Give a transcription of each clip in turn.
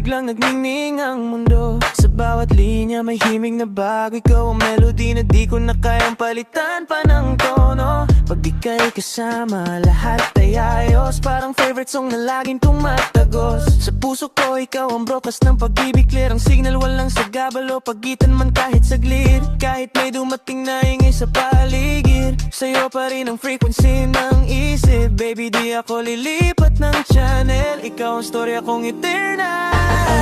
biglang nagningning ang mundo. Sa bawat linya may himig na bago. Ikaw ang melody na di ko na kayang palitan pa ng tono. Pag di kayo kasama, lahat ay ayos. Parang favorite song na laging tumatagos. Sa puso ko, ikaw ang broadcast ng pag-ibig. Clear ang signal, walang sagabalo. Pagitan man kahit saglit, kahit may dumating na ingay sa paligid, sa'yo pa rin ang frequency ng isip. Baby, di ako lilipat ng channel. Ikaw ang story, akong eternal.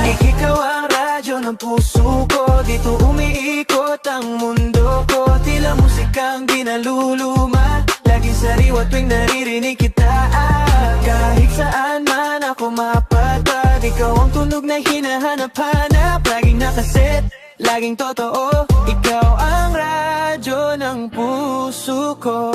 Ikaw ang radyo ng puso ko. Dito umiikot ang mundo ko. Tila musikang di naluluma, laging sariwa tuwing naririnig kita. Kahit saan man ako mapadpad, ikaw ang tunog na hinahanap-hanap. Laging nakaset, laging totoo. Ikaw ang radyo ng puso ko.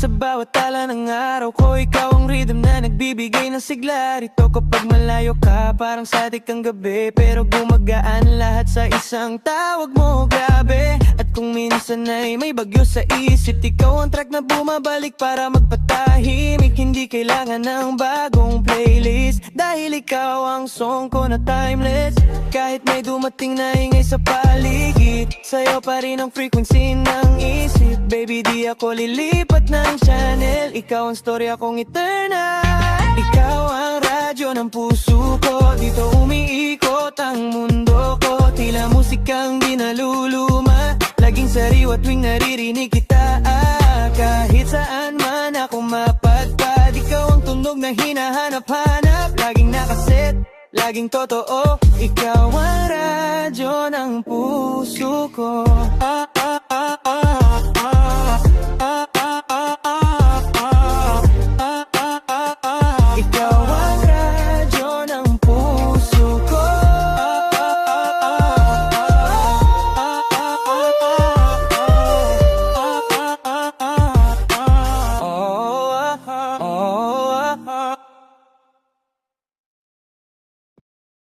Sa bawat tala ng araw ko, ikaw ang rhythm na nagbibigay ng sigla. Rito kapag malayo ka, parang sadik ang gabi, pero gumagaan lahat sa isang tawag mo, grabe. At kung minsan ay may bagyo sa isip, ikaw ang track na bumabalik para magpatahimik. Hindi kailangan ng bagong playlist, dahil ikaw ang song ko na timeless. Kahit may dumating na ingay sa paligid, sa'yo pa rin ang frequency ng isip. Baby, di ako lilipat ng channel. Ikaw ang story, akong eternal. Ikaw ang radyo ng puso ko. Dito umiikot ang mundo ko. Tila musikang di naluluma, laging sariwa tuwing naririnig kita. Kahit saan man ako mapadpad, ikaw ang tunog na hinahanap-hanap. Laging nakaset, laging totoo. Ikaw ang radyo ng puso ko.